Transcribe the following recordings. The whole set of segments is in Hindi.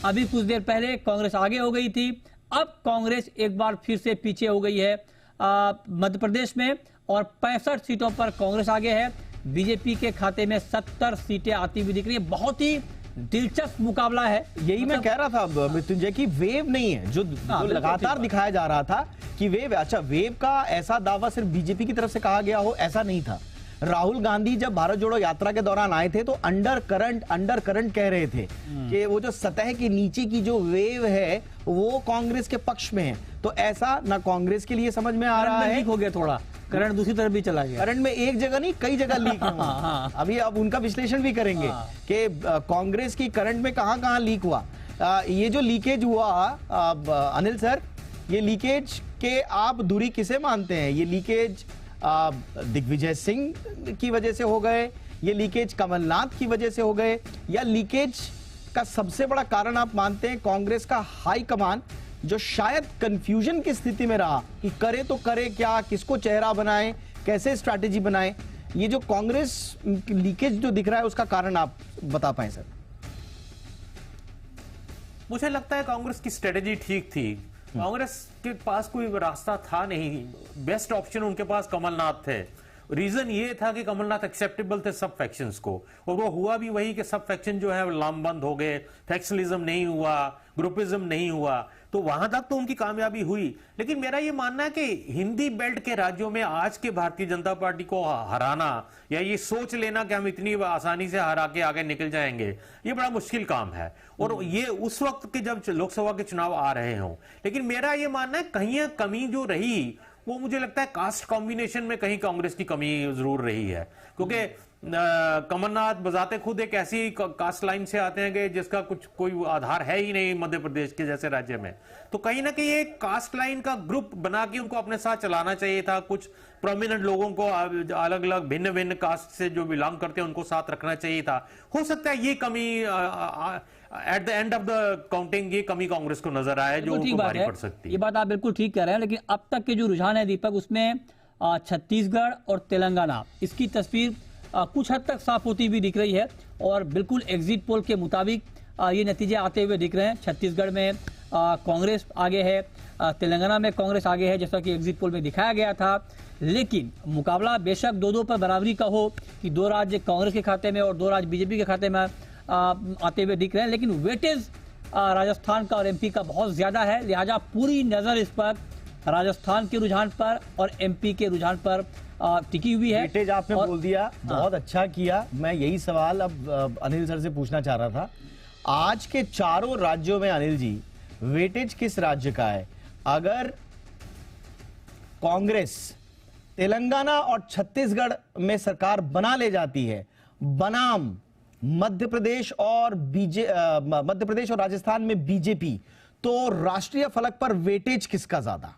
अभी कुछ देर पहले कांग्रेस आगे हो गई थी, अब कांग्रेस एक बार फिर से पीछे हो गई है मध्य प्रदेश में, और 65 सीटों पर कांग्रेस आगे है। बीजेपी के खाते में 70 सीटें आती हुई दिख रही है। बहुत ही दिलचस्प मुकाबला है। यही मैं कह रहा था मृत्युंजय की वेव नहीं है जो लगातार दिखाया जा रहा था कि वेव। अच्छा, वेव का ऐसा दावा सिर्फ बीजेपी की तरफ से कहा गया हो ऐसा नहीं था। राहुल गांधी जब भारत जोड़ो यात्रा के दौरान आए थे तो अंडर करंट कह रहे थे कि वो जो सतह के नीचे की जो वेव है वो कांग्रेस के पक्ष में है। तो ऐसा ना कांग्रेस के लिए समझ में आ रहा है, लीक हो गया थोड़ा, करंट दूसरी तरफ भी चला गया। करंट में एक जगह नहीं कई जगह लीक हुआ। अभी अब उनका विश्लेषण भी करेंगे कि कांग्रेस की करंट में कहां लीक हुआ। ये जो लीकेज हुआ अनिल सर, ये लीकेज के आप दूरी किसे मानते हैं? ये लीकेज दिग्विजय सिंह की वजह से हो गए, ये लीकेज कमलनाथ की वजह से हो गए, या लीकेज का सबसे बड़ा कारण आप मानते हैं कांग्रेस का हाई कमान जो शायद कंफ्यूजन की स्थिति में रहा कि करे तो करे क्या, किसको चेहरा बनाएं, कैसे स्ट्रैटेजी बनाएं? ये जो कांग्रेस लीकेज जो दिख रहा है उसका कारण आप बता पाएं सर? मुझे लगता है कांग्रेस की स्ट्रेटेजी ठीक थी। कांग्रेस के पास कोई रास्ता था नहीं, बेस्ट ऑप्शन उनके पास कमलनाथ थे। रीजन ये था कि कमलनाथ एक्सेप्टेबल थे सब फैक्शंस को, और वो हुआ भी वही कि सब फैक्शन जो है लामबंद हो गए, फैक्शनलिज्म नहीं हुआ, ग्रुपिज्म नहीं हुआ, तो वहां तक तो उनकी कामयाबी हुई। लेकिन मेरा ये मानना है कि हिंदी बेल्ट के राज्यों में आज के भारतीय जनता पार्टी को हराना या ये सोच लेना कि हम इतनी आसानी से हरा के आगे निकल जाएंगे, ये बड़ा मुश्किल काम है। और ये उस वक्त के जब लोकसभा के चुनाव आ रहे हों। लेकिन मेरा ये मानना है कहीं कमी जो रही वो मुझे लगता है कास्ट कॉम्बिनेशन में कहीं कांग्रेस की कमी जरूर रही है, क्योंकि कमलनाथ बजाते खुद एक ऐसी कास्ट लाइन से आते हैं कि जिसका कुछ कोई आधार है ही नहीं मध्य प्रदेश के जैसे राज्य में। तो कहीं ना कहीं एक कास्ट लाइन का ग्रुप बना के उनको अपने साथ चलाना चाहिए था। कुछ प्रोमिनेंट लोगों को अलग अलग भिन्न भिन्न कास्ट से जो बिलोंग करते हैं उनको साथ रखना चाहिए था। हो सकता है ये कमी at the end of the counting ये कमी कांग्रेस को नजर आए जो उनको भारी पड़ सकती है। ये बात आप बिल्कुल ठीक कह रहे हैं, लेकिन अब तक के जो रुझान है दीपक, उसमें छत्तीसगढ़ और तेलंगाना इसकी तस्वीर कुछ हद तक साफ होती हुई दिख रही है, और बिल्कुल एग्जिट पोल के मुताबिक ये नतीजे आते हुए दिख रहे हैं। छत्तीसगढ़ में कांग्रेस आगे है, तेलंगाना में कांग्रेस आगे है, जैसा कि एग्जिट पोल में दिखाया गया था। लेकिन मुकाबला बेशक दो पर बराबरी का हो कि 2 राज्य कांग्रेस के खाते में और 2 राज्य बीजेपी के खाते में आते हुए दिख रहे हैं, लेकिन वेटेज राजस्थान का और एमपी का बहुत ज्यादा है। लिहाजा पूरी नजर इस पर राजस्थान के रुझान पर और एमपी के रुझान पर टिकी हुई है। वेटेज आपने बोल दिया, बहुत अच्छा किया। मैं यही सवाल अब अनिल सर से पूछना चाह रहा था। आज के चारों राज्यों में अनिल जी वेटेज किस राज्य का है? अगर कांग्रेस तेलंगाना और छत्तीसगढ़ में सरकार बना ले जाती है बनाम मध्य प्रदेश और राजस्थान में बीजेपी, तो राष्ट्रीय फलक पर वेटेज किसका ज्यादा?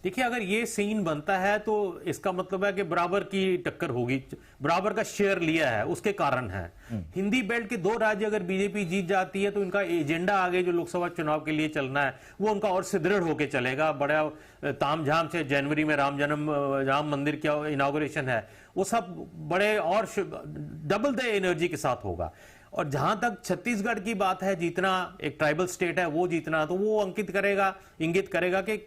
देखिए, अगर ये सीन बनता है तो इसका मतलब है कि बराबर की टक्कर होगी, बराबर का शेयर लिया है उसके कारण है। हिंदी बेल्ट के 2 राज्य अगर बीजेपी जीत जाती है तो इनका एजेंडा आगे जो लोकसभा चुनाव के लिए चलना है वो उनका और सुदृढ़ होकर चलेगा। बड़ा तामझाम से जनवरी में राम मंदिर का इनॉग्रेशन है, वो सब बड़े और डबल द एनर्जी के साथ होगा। और जहां तक छत्तीसगढ़ की बात है, जीतना एक ट्राइबल स्टेट है वो जीतना, तो वो इंगित करेगा कि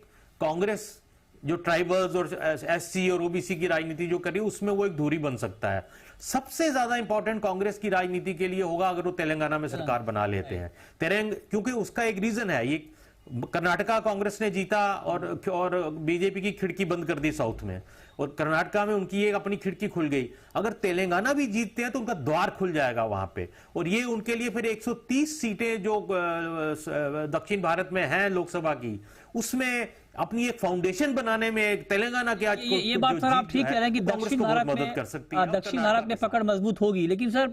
कांग्रेस जो ट्राइबल्स और एससी और ओबीसी की राजनीति जो कर रही है उसमें वो एक धुरी बन सकता है। सबसे ज्यादा इंपॉर्टेंट कांग्रेस की राजनीति के लिए होगा अगर वो तेलंगाना में सरकार बना लेते हैं। क्योंकि उसका एक रीजन है, ये कर्नाटका कांग्रेस ने जीता और बीजेपी की खिड़की बंद कर दी साउथ में, और कर्नाटका में उनकी एक अपनी खिड़की खुल गई। अगर तेलंगाना भी जीतते हैं तो उनका द्वार खुल जाएगा वहां पे, और ये उनके लिए फिर 130 सीटें जो दक्षिण भारत में हैं लोकसभा की, उसमें अपनी एक फाउंडेशन बनाने में तेलंगाना के आज ये बात सर आप ठीक कह रहे हैं कि दक्षिण भारत में पकड़ मजबूत होगी। लेकिन सर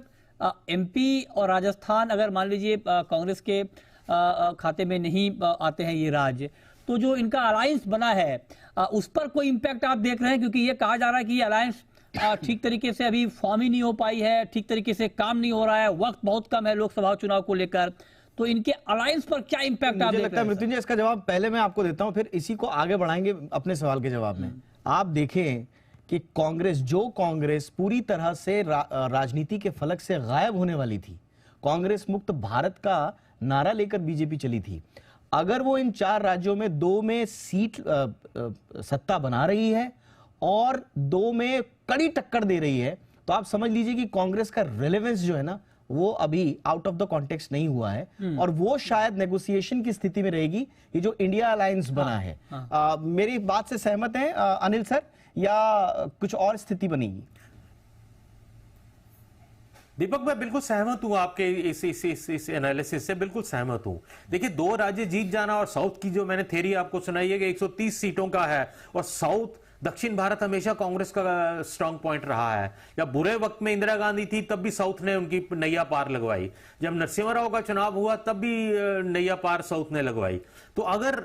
एमपी और राजस्थान अगर मान लीजिए कांग्रेस के खाते में नहीं आते हैं ये राज्य, तो जो इनका अलायंस बना है उस पर कोई इंपैक्ट आप देख रहे हैं? क्योंकि ये कहा जा रहा है कि ये अलायंस ठीक तरीके से अभी फॉर्म ही नहीं हो पाई है, ठीक तरीके से काम नहीं हो रहा है, वक्त बहुत कम है लोकसभा चुनाव को लेकर, तो इनके अलायंस पर क्या इंपैक्ट आप देख रहे हैं? मृत्युंजय, इसका जवाब पहले मैं आपको देता हूं, फिर इसी को आगे बढ़ाएंगे अपने सवाल के जवाब में। आप देखें कि कांग्रेस पूरी तरह से राजनीति के फलक से गायब होने वाली थी, कांग्रेस मुक्त भारत का नारा लेकर बीजेपी चली थी। अगर वो इन 4 राज्यों में 2 में सीट सत्ता बना रही है और 2 में कड़ी टक्कर दे रही है, तो आप समझ लीजिए कि कांग्रेस का रेलेवेंस जो है ना, वो अभी आउट ऑफ द कॉन्टेक्स्ट नहीं हुआ है और वो शायद नेगोशिएशन की स्थिति में रहेगी। ये जो इंडिया अलायंस बना है, मेरी बात से सहमत हैं अनिल सर, या कुछ और स्थिति बनेगी? दीपक, मैं बिल्कुल सहमत हूं आपके इस एनालिसिस से, बिल्कुल सहमत हूं। देखिए, 2 राज्य जीत जाना और साउथ की जो मैंने थ्योरी आपको सुनाई है कि 130 सीटों का है, और साउथ दक्षिण भारत हमेशा कांग्रेस का स्ट्रांग पॉइंट रहा है। या बुरे वक्त में इंदिरा गांधी थी तब भी साउथ ने उनकी नैया पार लगवाई, जब नरसिम्हा राव का चुनाव हुआ तब भी नैया पार साउथ ने लगवाई। तो अगर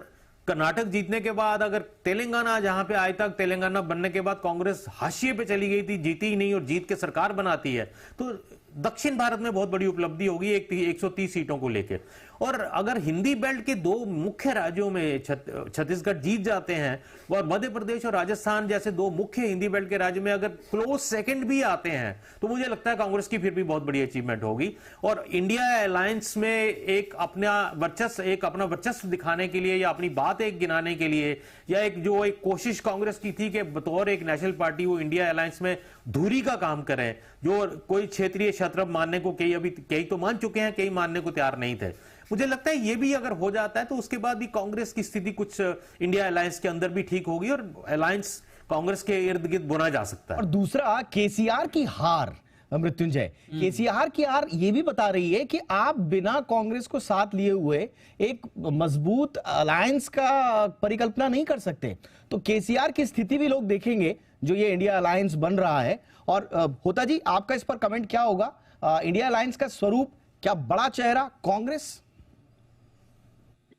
कर्नाटक जीतने के बाद, अगर तेलंगाना जहां पे आज तक तेलंगाना बनने के बाद कांग्रेस हाशिए पे चली गई थी, जीती ही नहीं और जीत के सरकार बनाती है, तो दक्षिण भारत में बहुत बड़ी उपलब्धि होगी 130 सीटों को लेकर। और अगर हिंदी बेल्ट के 2 मुख्य राज्यों में छत्तीसगढ़ जीत जाते हैं और मध्य प्रदेश और राजस्थान जैसे 2 मुख्य हिंदी बेल्ट के राज्य में अगर क्लोज सेकंड भी आते हैं, तो मुझे लगता है कांग्रेस की फिर भी बहुत बड़ी अचीवमेंट होगी। और इंडिया अलायंस में एक अपना वर्चस्व दिखाने के लिए, या अपनी बात एक गिनाने के लिए, या एक कोशिश कांग्रेस की थी कि बतौर एक नेशनल पार्टी वो इंडिया अलायंस में धुरी का काम करें, जो कोई क्षेत्रीय छत्रप मानने को कई तो मान चुके हैं, कई मानने को तैयार नहीं थे। मुझे लगता है ये भी अगर हो जाता है तो उसके बाद भी कांग्रेस की स्थिति कुछ इंडिया अलायंस के अंदर भी ठीक होगी और अलायंस कांग्रेस के इर्द गिर्द बुना जा सकता है। और दूसरा, केसीआर की हार, मृत्युंजय, केसीआर की हार ये भी बता रही है कि आप बिना कांग्रेस को साथ लिए हुए एक मजबूत अलायंस का परिकल्पना नहीं कर सकते। तो केसीआर की स्थिति भी लोग देखेंगे जो ये इंडिया अलायंस बन रहा है। और होता जी, आपका इस पर कमेंट क्या होगा? इंडिया अलायंस का स्वरूप क्या बड़ा चेहरा कांग्रेस?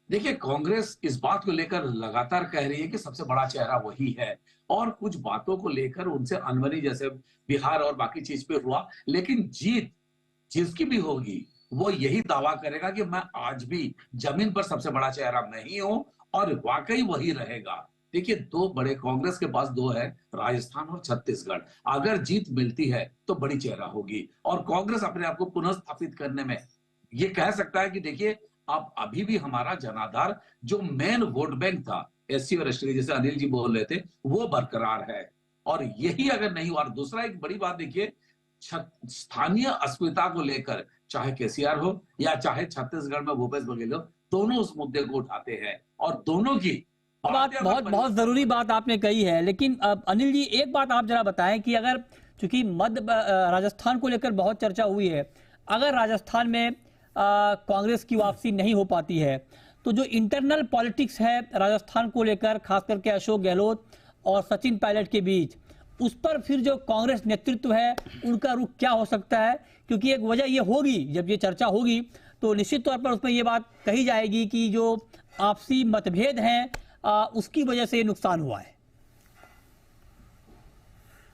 देखिए, कांग्रेस इस बात को लेकर लगातार कह रही है कि सबसे बड़ा चेहरा वही है, और कुछ बातों को लेकर उनसे अनबनी, जैसे बिहार और बाकी चीज पे हुआ, लेकिन जीत जिसकी भी होगी वो यही दावा करेगा कि मैं आज भी जमीन पर सबसे बड़ा चेहरा मैं ही हूं, और वाकई वही रहेगा। देखिए, 2 बड़े कांग्रेस के पास 2 है, राजस्थान और छत्तीसगढ़। अगर जीत मिलती है तो बड़ी चेहरा होगी, और कांग्रेस अपने आप को पुनर्स्थापित करने में ये कह सकता है कि देखिए, अब अभी भी हमारा जनाधार, जो मेन वोट बैंक था एससी और एसटी, जैसे अनिल जी बोल रहे थे, वो बरकरार है। और यही अगर नहीं हुआ, और दूसरा एक बड़ी बात देखिए, स्थानीय अस्मिता को लेकर चाहे केसीआर हो या चाहे छत्तीसगढ़ में भूपेश बघेल हो, दोनों उस मुद्दे को उठाते हैं, और दोनों की बात बहुत जरूरी बात आपने कही है। लेकिन अनिल जी, एक बात आप जरा बताएं कि अगर, चूंकि राजस्थान को लेकर बहुत चर्चा हुई है, अगर राजस्थान में कांग्रेस की वापसी नहीं हो पाती है, तो जो इंटरनल पॉलिटिक्स है राजस्थान को लेकर, खास करके अशोक गहलोत और सचिन पायलट के बीच, उस पर फिर जो कांग्रेस नेतृत्व है उनका रुख क्या हो सकता है? क्योंकि एक वजह ये होगी, जब ये चर्चा होगी तो निश्चित तौर पर उसमें ये बात कही जाएगी कि जो आपसी मतभेद हैं उसकी वजह से नुकसान हुआ है।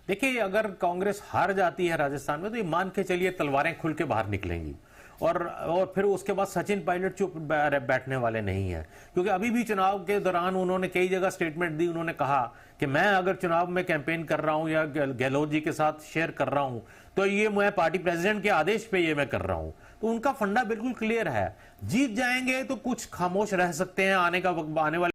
देखिए, अगर कांग्रेस हार जाती है राजस्थान में, तो ये मान के चलिए तलवारें खुल के बाहर निकलेंगी, और फिर उसके बाद सचिन पायलट चुप बैठने वाले नहीं है। क्योंकि अभी भी चुनाव के दौरान उन्होंने कई जगह स्टेटमेंट दी, उन्होंने कहा कि मैं अगर चुनाव में कैंपेन कर रहा हूं या गहलोत जी के साथ शेयर कर रहा हूं, तो ये मैं पार्टी प्रेसिडेंट के आदेश पे ये मैं कर रहा हूं। तो उनका फंडा बिल्कुल क्लियर है। जीत जाएंगे तो कुछ खामोश रह सकते हैं, आने वाले